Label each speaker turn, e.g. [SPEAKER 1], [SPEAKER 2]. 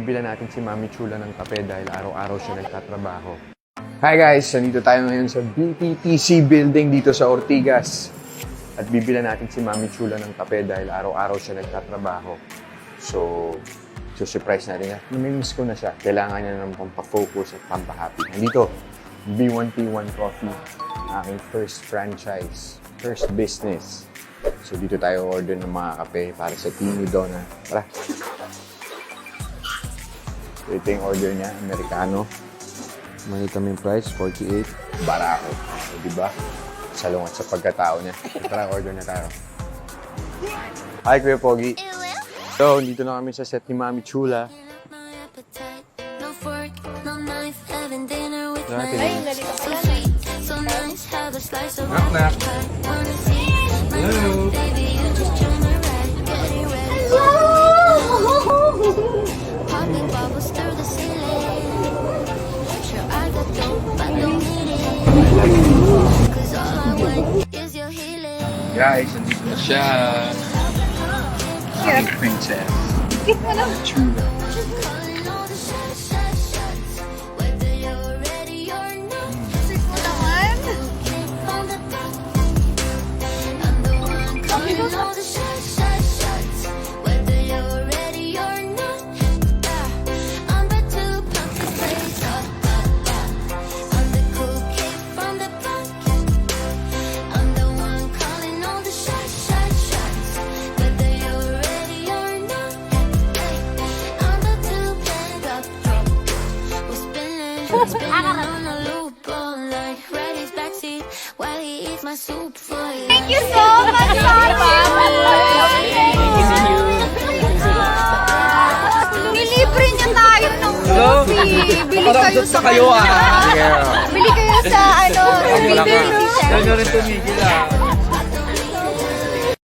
[SPEAKER 1] bibilan natin si Mami Chula ng kape dahil araw-araw siya nagtatrabaho. Hi guys! Nandito tayo ngayon sa BTTC building dito sa Ortigas. At bibilan natin si Mami Chula ng kape dahil araw-araw siya nagtatrabaho. So surprise natin. Namimiss ko na siya. Kailangan niya ng pampafocus at pampahappy. Nandito, B1P1 Coffee. Aking first franchise. First business. So dito tayo order ng mga kape para sa Team Donna. Tara! Ito yung order niya, Americano. Manita mo yung price, 48. Barako. So, diba? Salungat sa pagkatao niya. Tara, order na tayo. Hi, Kuya Pogi. So, dito na kami sa set ni Mami Chula.
[SPEAKER 2] Ay, nalito pala na.
[SPEAKER 1] Knock, knock. Hello. Guys, nandito na siya. Aking princess.
[SPEAKER 2] Kiss mo lang.
[SPEAKER 1] Chula.
[SPEAKER 2] Kiss mo naman. Okay, go na. Thank you so much, Nilibre niyo tayo ng coffee. Bili kayo sa
[SPEAKER 3] kayo,
[SPEAKER 2] Bili kayo sa
[SPEAKER 3] Wala ka. Yan rin tumigil,